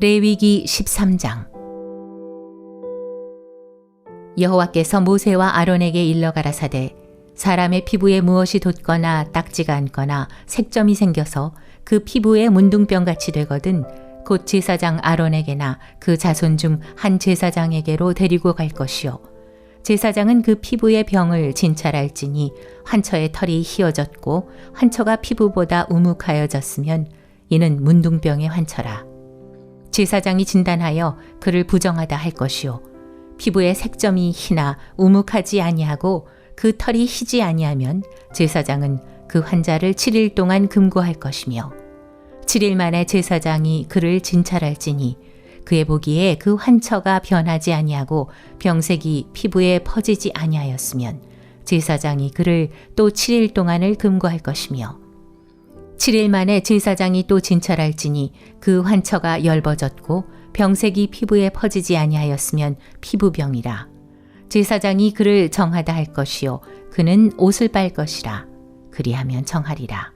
레위기 13장. 여호와께서 모세와 아론에게 일러 가라사대 사람의 피부에 무엇이 돋거나 딱지가 않거나 색점이 생겨서 그 피부에 문둥병같이 되거든 곧 제사장 아론에게나 그 자손 중 한 제사장에게로 데리고 갈 것이요 제사장은 그 피부의 병을 진찰할지니 환처의 털이 휘어졌고 환처가 피부보다 우묵하여졌으면 이는 문둥병의 환처라. 제사장이 진단하여 그를 부정하다 할 것이요 피부에 색점이 희나 우묵하지 아니하고 그 털이 희지 아니하면 제사장은 그 환자를 7일 동안 금고할 것이며 7일 만에 제사장이 그를 진찰할지니 그의 보기에 그 환처가 변하지 아니하고 병색이 피부에 퍼지지 아니하였으면 제사장이 그를 또 7일 동안을 금고할 것이며 7일 만에 제사장이 또 진찰할지니 그 환처가 엷어졌고 병색이 피부에 퍼지지 아니하였으면 피부병이라. 제사장이 그를 정하다 할 것이요 그는 옷을 빨 것이라. 그리하면 정하리라.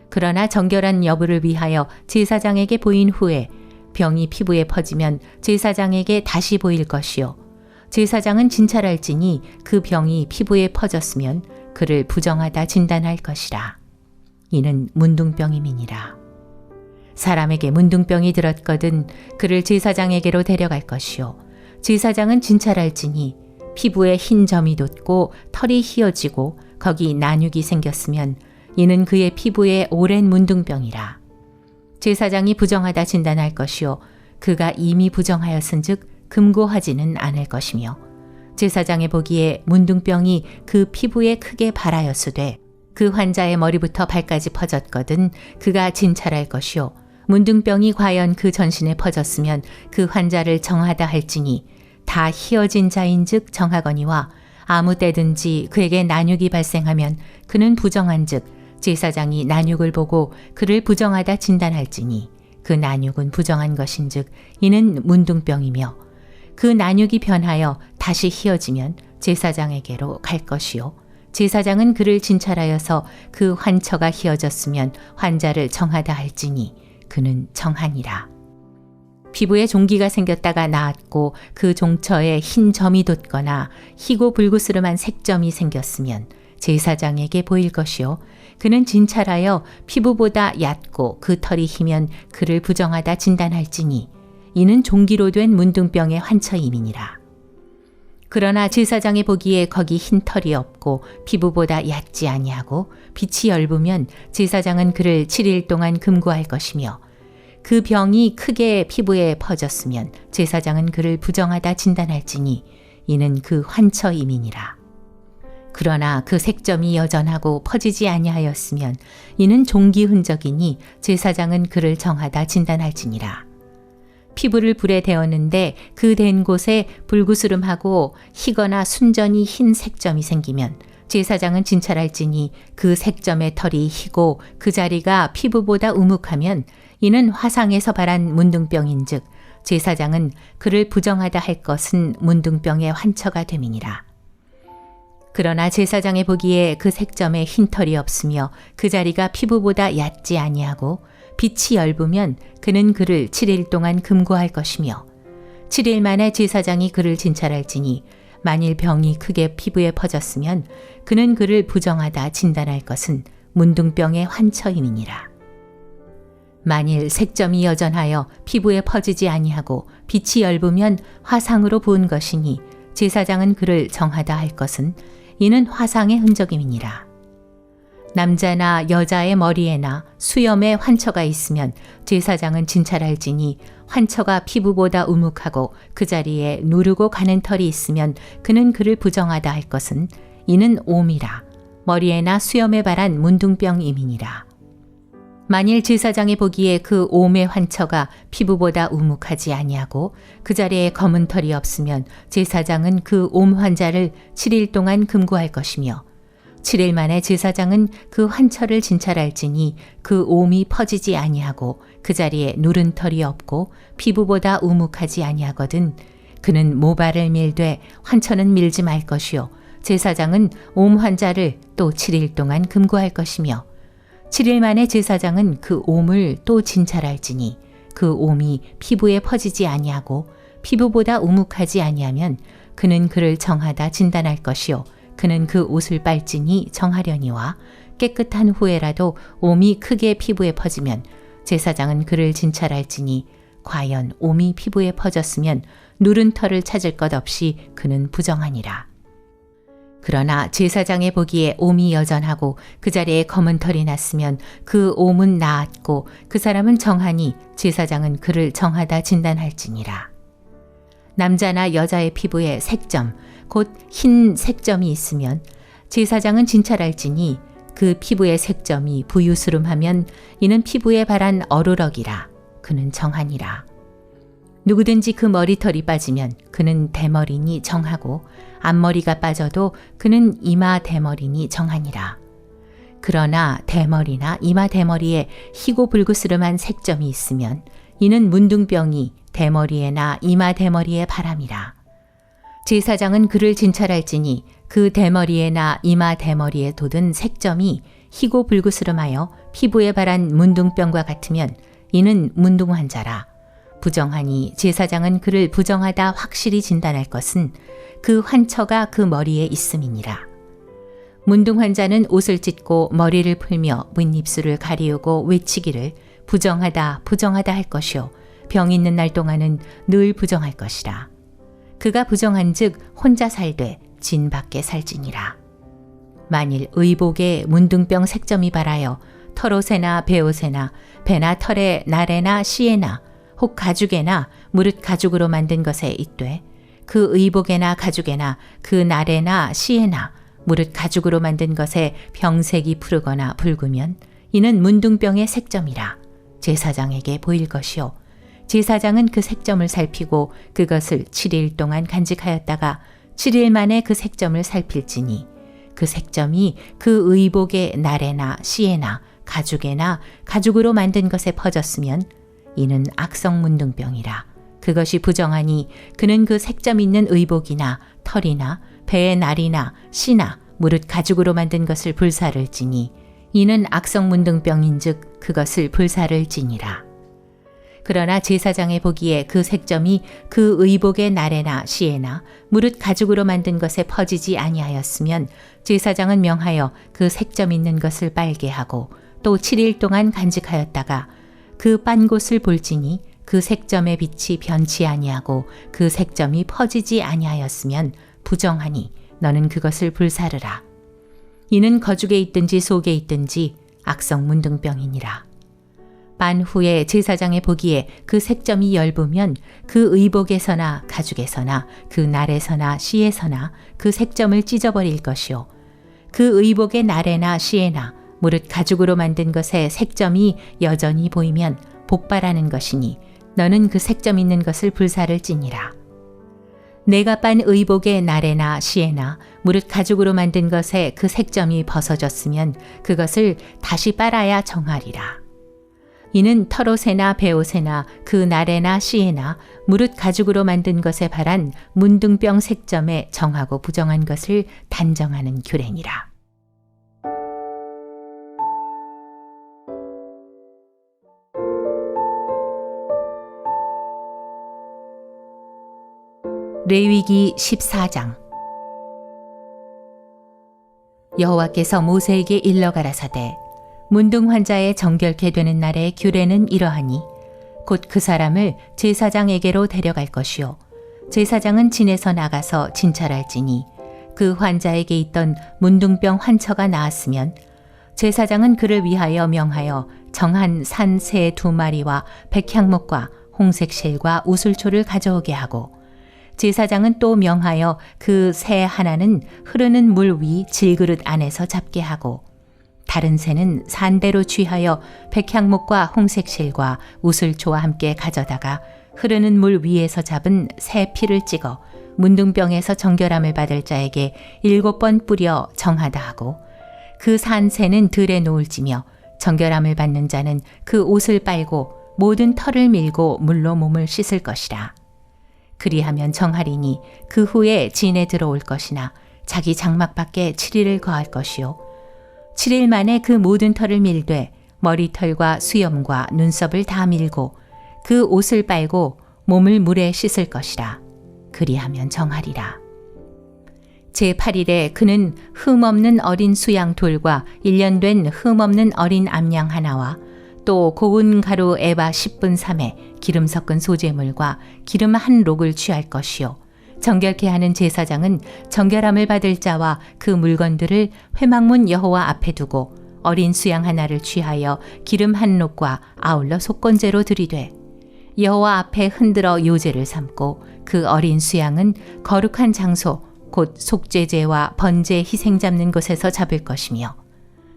그러나 정결한 여부를 위하여 제사장에게 보인 후에 병이 피부에 퍼지면 제사장에게 다시 보일 것이요 제사장은 진찰할지니 그 병이 피부에 퍼졌으면 그를 부정하다 진단할 것이라. 이는 문둥병임이니라. 사람에게 문둥병이 들었거든 그를 제사장에게로 데려갈 것이요 제사장은 진찰할지니 피부에 흰 점이 돋고 털이 휘어지고 거기 난육이 생겼으면 이는 그의 피부에 오랜 문둥병이라. 제사장이 부정하다 진단할 것이요 그가 이미 부정하였은즉 금고하지는 않을 것이며 제사장의 보기에 문둥병이 그 피부에 크게 발하였으되 그 환자의 머리부터 발까지 퍼졌거든 그가 진찰할 것이요 문둥병이 과연 그 전신에 퍼졌으면 그 환자를 정하다 할지니 다 희어진 자인즉 정하거니와 아무 때든지 그에게 난육이 발생하면 그는 부정한즉 제사장이 난육을 보고 그를 부정하다 진단할지니 그 난육은 부정한 것인즉 이는 문둥병이며 그 난육이 변하여 다시 희어지면 제사장에게로 갈 것이요 제사장은 그를 진찰하여서 그 환처가 희어졌으면 환자를 정하다 할지니 그는 정하니라. 피부에 종기가 생겼다가 나았고 그 종처에 흰 점이 돋거나 희고 불구스름한 색점이 생겼으면 제사장에게 보일 것이요 그는 진찰하여 피부보다 얕고 그 털이 희면 그를 부정하다 진단할지니 이는 종기로 된 문둥병의 환처임이니라. 그러나 제사장이 보기에 거기 흰 털이 없고 피부보다 얕지 아니하고 빛이 엷으면 제사장은 그를 7일 동안 금고할 것이며 그 병이 크게 피부에 퍼졌으면 제사장은 그를 부정하다 진단할지니 이는 그 환처임이니라. 그러나 그 색점이 여전하고 퍼지지 아니하였으면 이는 종기 흔적이니 제사장은 그를 정하다 진단할지니라. 피부를 불에 데웠는데 그 댄 곳에 불구스름하고 희거나 순전히 흰 색점이 생기면 제사장은 진찰할지니 그 색점의 털이 희고 그 자리가 피부보다 우묵하면 이는 화상에서 발한 문둥병인즉 제사장은 그를 부정하다 할 것은 문둥병의 환처가 됨이니라. 그러나 제사장의 보기에 그 색점에 흰 털이 없으며 그 자리가 피부보다 얕지 아니하고 빛이 엷으면 그는 그를 7일 동안 금고할 것이며 7일 만에 제사장이 그를 진찰할지니 만일 병이 크게 피부에 퍼졌으면 그는 그를 부정하다 진단할 것은 문둥병의 환처임이니라. 만일 색점이 여전하여 피부에 퍼지지 아니하고 빛이 엷으면 화상으로 부은 것이니 제사장은 그를 정하다 할 것은 이는 화상의 흔적임이니라. 남자나 여자의 머리에나 수염에 환처가 있으면 제사장은 진찰할지니 환처가 피부보다 우묵하고 그 자리에 누르고 가는 털이 있으면 그는 그를 부정하다 할 것은 이는 옴이라. 머리에나 수염에 발한 문둥병임이니라. 만일 제사장이 보기에 그 옴의 환처가 피부보다 우묵하지 아니하고 그 자리에 검은 털이 없으면 제사장은 그 옴 환자를 7일 동안 금고할 것이며 7일 만에 제사장은 그 환처를 진찰할지니 그 옴이 퍼지지 아니하고 그 자리에 누른 털이 없고 피부보다 우묵하지 아니하거든 그는 모발을 밀되 환처는 밀지 말 것이요 제사장은 옴 환자를 또 7일 동안 금고할 것이며 7일 만에 제사장은 그 옴을 또 진찰할지니 그 옴이 피부에 퍼지지 아니하고 피부보다 우묵하지 아니하면 그는 그를 정하다 진단할 것이요 그는 그 옷을 빨지니 정하려니와 깨끗한 후에라도 옴이 크게 피부에 퍼지면 제사장은 그를 진찰할지니 과연 옴이 피부에 퍼졌으면 누른 털을 찾을 것 없이 그는 부정하니라. 그러나 제사장의 보기에 옴이 여전하고 그 자리에 검은 털이 났으면 그 옴은 나았고 그 사람은 정하니 제사장은 그를 정하다 진단할지니라. 남자나 여자의 피부에 색점, 곧 흰 색점이 있으면 제사장은 진찰할지니 그 피부의 색점이 부유스름하면 이는 피부에 발한 어루럭이라. 그는 정하니라. 누구든지 그 머리털이 빠지면 그는 대머리니 정하고 앞머리가 빠져도 그는 이마 대머리니 정하니라. 그러나 대머리나 이마 대머리에 희고 불그스름한 색점이 있으면 이는 문둥병이 대머리에나 이마 대머리에 바람이라. 제사장은 그를 진찰할지니 그 대머리에나 이마 대머리에 돋은 색점이 희고 불그스름하여 피부에 발한 문둥병과 같으면 이는 문둥 환자라. 부정하니 제사장은 그를 부정하다 확실히 진단할 것은 그 환처가 그 머리에 있음이니라. 문둥 환자는 옷을 찢고 머리를 풀며 윗입술을 가리우고 외치기를 부정하다 부정하다 할 것이요 병 있는 날 동안은 늘 부정할 것이라. 그가 부정한즉 혼자 살되 진 밖에 살지니라. 만일 의복에 문둥병 색점이 발하여 털옷에나 베옷에나 배나 털에 날에나 씨에나 혹 가죽에나 무릇 가죽으로 만든 것에 있되 그 의복에나 가죽에나 그 날에나 씨에나 무릇 가죽으로 만든 것에 병색이 푸르거나 붉으면 이는 문둥병의 색점이라. 제사장에게 보일 것이요 제사장은 그 색점을 살피고 그것을 7일 동안 간직하였다가 7일 만에 그 색점을 살필지니 그 색점이 그 의복의 날에나 씨에나 가죽에나 가죽으로 만든 것에 퍼졌으면 이는 악성 문둥병이라. 그것이 부정하니 그는 그 색점 있는 의복이나 털이나 배의 날이나 씨나 무릇 가죽으로 만든 것을 불사를 지니 이는 악성 문둥병인즉 그것을 불사를 지니라. 그러나 제사장의 보기에 그 색점이 그 의복의 날에나 씨에나 무릇 가죽으로 만든 것에 퍼지지 아니하였으면 제사장은 명하여 그 색점 있는 것을 빨게 하고 또 7일 동안 간직하였다가 그 빤 곳을 볼지니 그 색점의 빛이 변치 아니하고 그 색점이 퍼지지 아니하였으면 부정하니 너는 그것을 불사르라. 이는 거죽에 있든지 속에 있든지 악성 문둥병이니라. 빤 후에 제사장의 보기에 그 색점이 엷으면 그 의복에서나 가죽에서나 그 날에서나 씨에서나 그 색점을 찢어버릴 것이요 그 의복의 날에나 씨에나 무릇 가죽으로 만든 것에 색점이 여전히 보이면 복발하는 것이니 너는 그 색점 있는 것을 불사를 지니라. 내가 빤 의복의 날에나 씨에나 무릇 가죽으로 만든 것에 그 색점이 벗어졌으면 그것을 다시 빨아야 정하리라. 이는 털옷에나 베옷에나 그 날에나 씨에나 무릇 가죽으로 만든 것에 발한 문둥병 색점에 정하고 부정한 것을 단정하는 규례니라. 레위기 14장. 여호와께서 모세에게 일러 가라사대 문둥 환자의 정결케 되는 날의 규례는 이러하니 곧 그 사람을 제사장에게로 데려갈 것이요 제사장은 진에서 나가서 진찰할지니 그 환자에게 있던 문둥병 환처가 나았으면 제사장은 그를 위하여 명하여 정한 산 새 2마리와 백향목과 홍색 실과 우슬초를 가져오게 하고 제사장은 또 명하여 그 새 하나는 흐르는 물 위 질그릇 안에서 잡게 하고 다른 새는 산대로 취하여 백향목과 홍색실과 우슬초와 함께 가져다가 흐르는 물 위에서 잡은 새 피를 찍어 문둥병에서 정결함을 받을 자에게 7번 뿌려 정하다 하고 그 산 새는 들에 놓을지며 정결함을 받는 자는 그 옷을 빨고 모든 털을 밀고 물로 몸을 씻을 것이라. 그리하면 정하리니 그 후에 진에 들어올 것이나 자기 장막 밖에 7일을 거할 것이요 7일 만에 그 모든 털을 밀되 머리털과 수염과 눈썹을 다 밀고 그 옷을 빨고 몸을 물에 씻을 것이라. 그리하면 정하리라. 제8일에 그는 흠없는 어린 수양 돌과 1년 된 흠없는 어린 암양 하나와 또 고운 가루 에바 10분 3에 기름 섞은 소재물과 기름 한 록을 취할 것이요. 정결케 하는 제사장은 정결함을 받을 자와 그 물건들을 회막문 여호와 앞에 두고 어린 수양 하나를 취하여 기름 한 록과 아울러 속건제로 드리되 여호와 앞에 흔들어 요제를 삼고 그 어린 수양은 거룩한 장소 곧 속죄제와 번제 희생 잡는 곳에서 잡을 것이며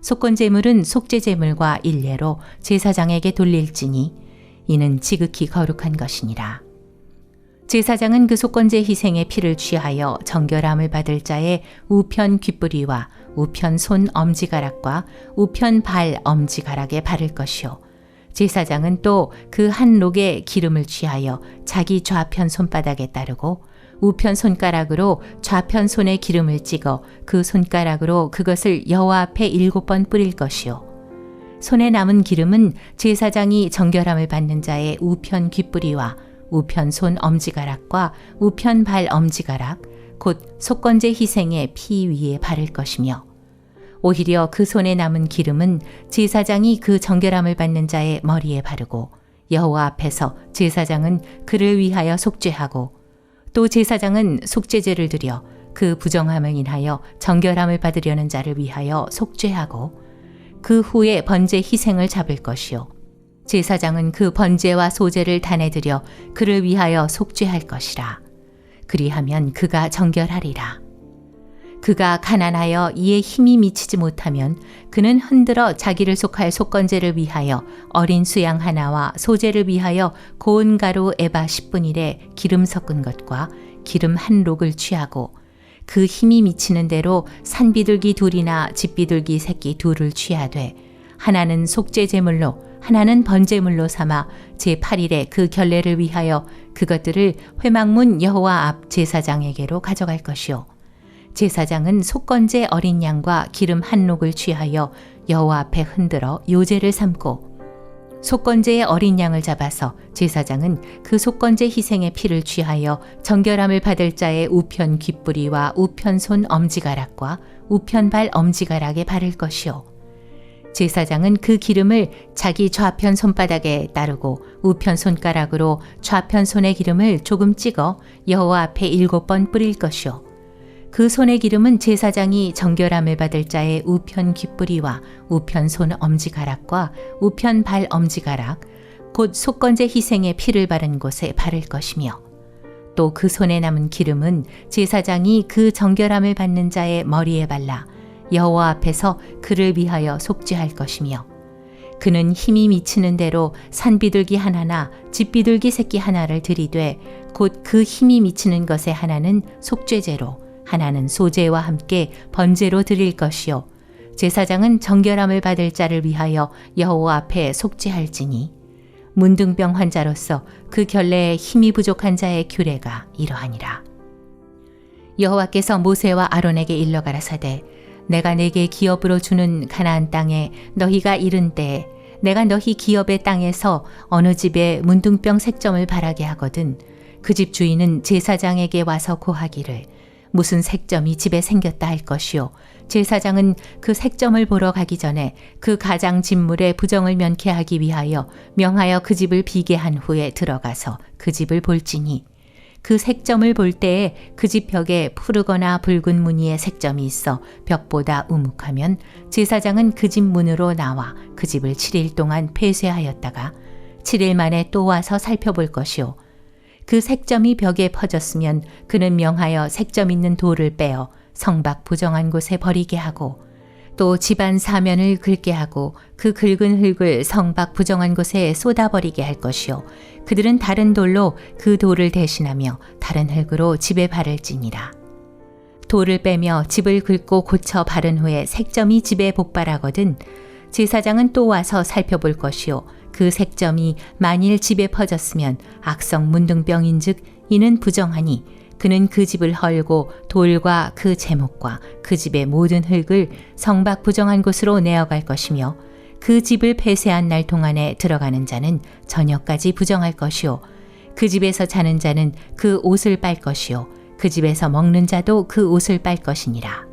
속건제물은 속죄제물과 일례로 제사장에게 돌릴지니 이는 지극히 거룩한 것이니라. 제사장은 그 속건제 희생의 피를 취하여 정결함을 받을 자의 우편 귓뿌리와 우편 손 엄지가락과 우편 발 엄지가락에 바를 것이요. 제사장은 또 그 한 록에 기름을 취하여 자기 좌편 손바닥에 따르고 우편 손가락으로 좌편 손에 기름을 찍어 그 손가락으로 그것을 여호와 앞에 7번 뿌릴 것이요. 손에 남은 기름은 제사장이 정결함을 받는 자의 우편 귓뿌리와 우편 손 엄지가락과 우편 발 엄지가락 곧 속건제 희생의 피 위에 바를 것이며 오히려 그 손에 남은 기름은 제사장이 그 정결함을 받는 자의 머리에 바르고 여호와 앞에서 제사장은 그를 위하여 속죄하고 또 제사장은 속죄제를 드려 그 부정함을 인하여 정결함을 받으려는 자를 위하여 속죄하고 그 후에 번제 희생을 잡을 것이요. 제사장은 그 번제와 소제를 단에 드려 그를 위하여 속죄할 것이라. 그리하면 그가 정결하리라. 그가 가난하여 이에 힘이 미치지 못하면 그는 흔들어 자기를 속할 속건제를 위하여 어린 수양 하나와 소제를 위하여 고운 가루 에바 10분일에 기름 섞은 것과 기름 한 록을 취하고 그 힘이 미치는 대로 산비둘기 둘이나 집비둘기 새끼 둘을 취하되 하나는 속죄제물로 하나는 번제물로 삼아 제8일에 그 결례를 위하여 그것들을 회막문 여호와 앞 제사장에게로 가져갈 것이요. 제사장은 속건제 어린 양과 기름 한 록을 취하여 여호와 앞에 흔들어 요제를 삼고 속건제의 어린 양을 잡아서 제사장은 그 속건제 희생의 피를 취하여 정결함을 받을 자의 우편 귓뿌리와 우편 손 엄지가락과 우편 발 엄지가락에 바를 것이요. 제사장은 그 기름을 자기 좌편 손바닥에 따르고 우편 손가락으로 좌편 손의 기름을 조금 찍어 여호와 앞에 7번 뿌릴 것이요. 그 손의 기름은 제사장이 정결함을 받을 자의 우편 귓뿌리와 우편 손 엄지가락과 우편 발 엄지가락 곧 속건제 희생의 피를 바른 곳에 바를 것이며 또 그 손에 남은 기름은 제사장이 그 정결함을 받는 자의 머리에 발라 여호와 앞에서 그를 위하여 속죄할 것이며 그는 힘이 미치는 대로 산비둘기 하나나 집비둘기 새끼 하나를 들이되 곧 그 힘이 미치는 것의 하나는 속죄제로 하나는 소제와 함께 번제로 드릴 것이요. 제사장은 정결함을 받을 자를 위하여 여호와 앞에 속죄할지니 문둥병 환자로서 그 결례에 힘이 부족한 자의 규례가 이러하니라. 여호와께서 모세와 아론에게 일러 가라사대 내가 내게 기업으로 주는 가나안 땅에 너희가 이른 때에 내가 너희 기업의 땅에서 어느 집에 문둥병 색점을 바라게 하거든 그 집 주인은 제사장에게 와서 고하기를 무슨 색점이 집에 생겼다 할 것이요. 제사장은 그 색점을 보러 가기 전에 그 가장 진물의 부정을 면케하기 위하여 명하여 그 집을 비게 한 후에 들어가서 그 집을 볼지니 그 색점을 볼 때에 그 집 벽에 푸르거나 붉은 무늬의 색점이 있어 벽보다 우묵하면 제사장은 그 집 문으로 나와 그 집을 7일 동안 폐쇄하였다가 7일 만에 또 와서 살펴볼 것이요. 그 색점이 벽에 퍼졌으면 그는 명하여 색점 있는 돌을 빼어 성밖 부정한 곳에 버리게 하고 또 집안 사면을 긁게 하고 그 긁은 흙을 성밖 부정한 곳에 쏟아버리게 할 것이요. 그들은 다른 돌로 그 돌을 대신하며 다른 흙으로 집에 바를지니라. 돌을 빼며 집을 긁고 고쳐 바른 후에 색점이 집에 복발하거든 제사장은 또 와서 살펴볼 것이요. 그 색점이 만일 집에 퍼졌으면 악성 문둥병인즉 이는 부정하니 그는 그 집을 헐고 돌과 그 제목과 그 집의 모든 흙을 성밖 부정한 곳으로 내어갈 것이며 그 집을 폐쇄한 날 동안에 들어가는 자는 저녁까지 부정할 것이요 그 집에서 자는 자는 그 옷을 빨 것이요 그 집에서 먹는 자도 그 옷을 빨 것이니라.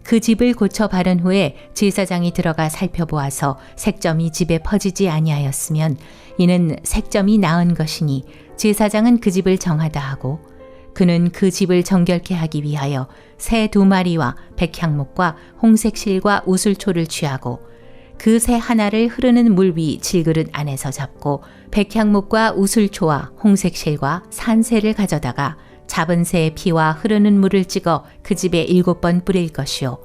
그 집을 고쳐 바른 후에 제사장이 들어가 살펴보아서 색점이 집에 퍼지지 아니하였으면 이는 색점이 나은 것이니 제사장은 그 집을 정하다 하고 그는 그 집을 정결케 하기 위하여 새 2마리와 백향목과 홍색 실과 우슬초를 취하고 그 새 하나를 흐르는 물 위 질그릇 안에서 잡고 백향목과 우슬초와 홍색 실과 산새를 가져다가 잡은 새의 피와 흐르는 물을 찍어 그 집에 7번 뿌릴 것이요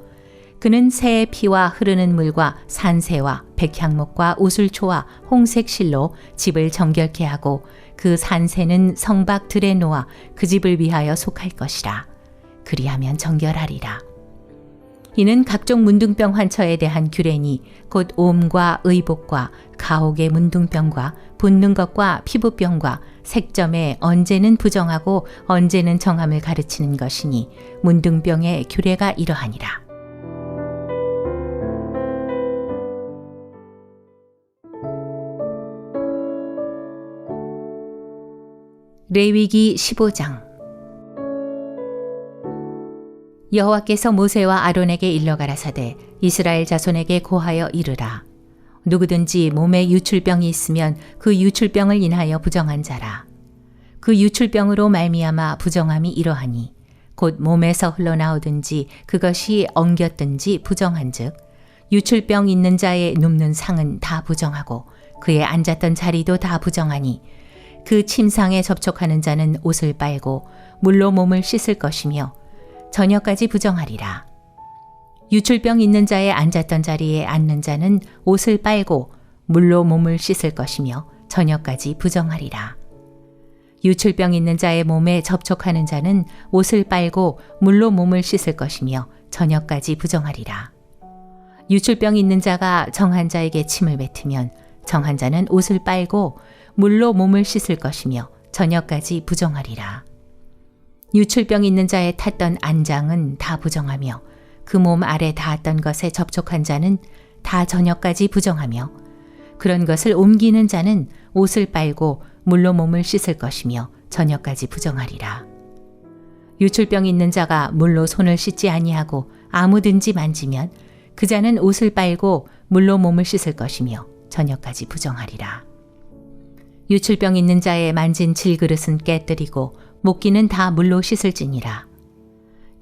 그는 새의 피와 흐르는 물과 산새와 백향목과 우슬초와 홍색 실로 집을 정결케 하고 그 산새는 성박 들에 놓아 그 집을 위하여 속할 것이라. 그리하면 정결하리라. 이는 각종 문둥병 환처에 대한 규례니 곧 옴과 의복과 가옥의 문둥병과 붓는 것과 피부병과 색점에 언제는 부정하고 언제는 정함을 가르치는 것이니 문둥병의 규례가 이러하니라. 레위기 15장. 여호와께서 모세와 아론에게 일러 가라사대 이스라엘 자손에게 고하여 이르라. 누구든지 몸에 유출병이 있으면 그 유출병을 인하여 부정한 자라. 그 유출병으로 말미암아 부정함이 이러하니 곧 몸에서 흘러나오든지 그것이 엉겼든지 부정한즉 유출병 있는 자의 눕는 상은 다 부정하고 그의 앉았던 자리도 다 부정하니 그 침상에 접촉하는 자는 옷을 빨고 물로 몸을 씻을 것이며 저녁까지 부정하리라. 유출병 있는 자의 앉았던 자리에 앉는 자는 옷을 빨고 물로 몸을 씻을 것이며 저녁까지 부정하리라. 유출병 있는 자의 몸에 접촉하는 자는 옷을 빨고 물로 몸을 씻을 것이며 저녁까지 부정하리라. 유출병 있는 자가 정한 자에게 침을 뱉으면 정한 자는 옷을 빨고 물로 몸을 씻을 것이며 저녁까지 부정하리라. 유출병 있는 자의 탔던 안장은 다 부정하며 그 몸 아래 닿았던 것에 접촉한 자는 다 저녁까지 부정하며 그런 것을 옮기는 자는 옷을 빨고 물로 몸을 씻을 것이며 저녁까지 부정하리라. 유출병 있는 자가 물로 손을 씻지 아니하고 아무든지 만지면 그 자는 옷을 빨고 물로 몸을 씻을 것이며 저녁까지 부정하리라. 유출병 있는 자의 만진 질그릇은 깨뜨리고 목기는 다 물로 씻을지니라.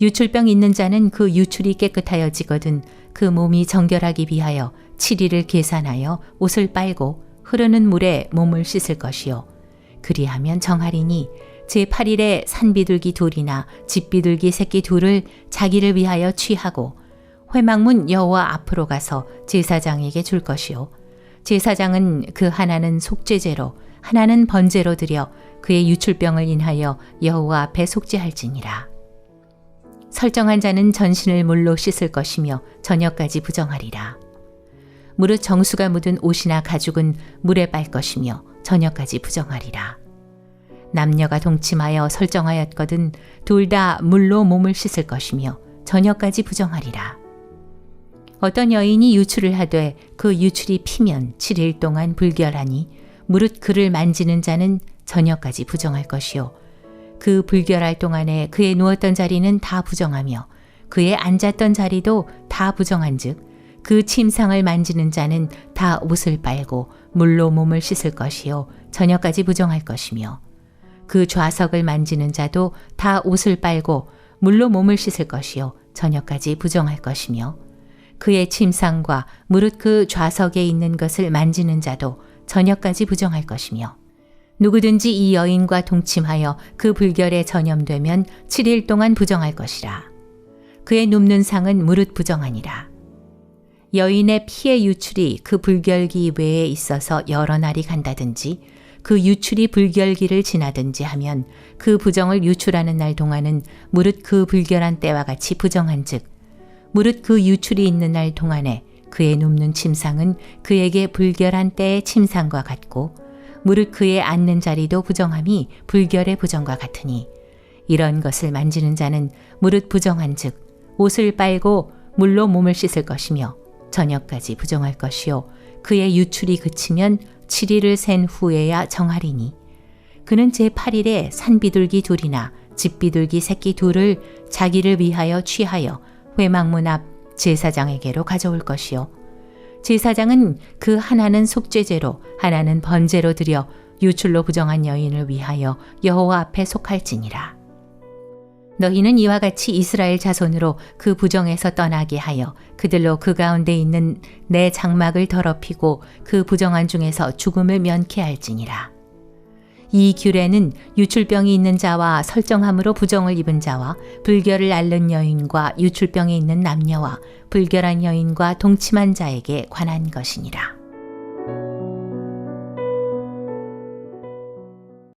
유출병 있는 자는 그 유출이 깨끗하여지거든 그 몸이 정결하기 위하여 7일을 계산하여 옷을 빨고 흐르는 물에 몸을 씻을 것이요 그리하면 정하리니 제8일에 산비둘기 둘이나 집비둘기 새끼 둘을 자기를 위하여 취하고 회막문 여호와 앞으로 가서 제사장에게 줄 것이요 제사장은 그 하나는 속죄제로 하나는 번제로 드려 그의 유출병을 인하여 여호와 앞에 속죄할지니라. 설정한 자는 전신을 물로 씻을 것이며 저녁까지 부정하리라. 무릇 정수가 묻은 옷이나 가죽은 물에 빨 것이며 저녁까지 부정하리라. 남녀가 동침하여 설정하였거든 둘 다 물로 몸을 씻을 것이며 저녁까지 부정하리라. 어떤 여인이 유출을 하되 그 유출이 피면 7일 동안 불결하니 무릇 그를 만지는 자는 저녁까지 부정할 것이요 그 불결할 동안에 그의 누웠던 자리는 다 부정하며 그의 앉았던 자리도 다 부정한즉 그 침상을 만지는 자는 다 옷을 빨고 물로 몸을 씻을 것이요 저녁까지 부정할 것이며 그 좌석을 만지는 자도 다 옷을 빨고 물로 몸을 씻을 것이요 저녁까지 부정할 것이며 그의 침상과 무릇 그 좌석에 있는 것을 만지는 자도 저녁까지 부정할 것이며 누구든지 이 여인과 동침하여 그 불결에 전염되면 7일 동안 부정할 것이라. 그의 눕는 상은 무릇 부정하니라. 여인의 피의 유출이 그 불결기 외에 있어서 여러 날이 간다든지 그 유출이 불결기를 지나든지 하면 그 부정을 유출하는 날 동안은 무릇 그 불결한 때와 같이 부정한즉 무릇 그 유출이 있는 날 동안에 그의 눕는 침상은 그에게 불결한 때의 침상과 같고 무릇 그의 앉는 자리도 부정함이 불결의 부정과 같으니 이런 것을 만지는 자는 무릇 부정한즉 옷을 빨고 물로 몸을 씻을 것이며 저녁까지 부정할 것이요 그의 유출이 그치면 7일을 센 후에야 정하리니 그는 제8일에 산비둘기 둘이나 집비둘기 새끼 둘을 자기를 위하여 취하여 회막문 앞 제사장에게로 가져올 것이요 제사장은 그 하나는 속죄제로 하나는 번제로 드려 유출로 부정한 여인을 위하여 여호와 앞에 속할지니라. 너희는 이와 같이 이스라엘 자손으로 그 부정에서 떠나게 하여 그들로 그 가운데 있는 내 장막을 더럽히고 그 부정한 중에서 죽음을 면케 할지니라. 이 규례는 유출병이 있는 자와 설정함으로 부정을 입은 자와 불결을 앓는 여인과 유출병이 있는 남녀와 불결한 여인과 동침한 자에게 관한 것이니라.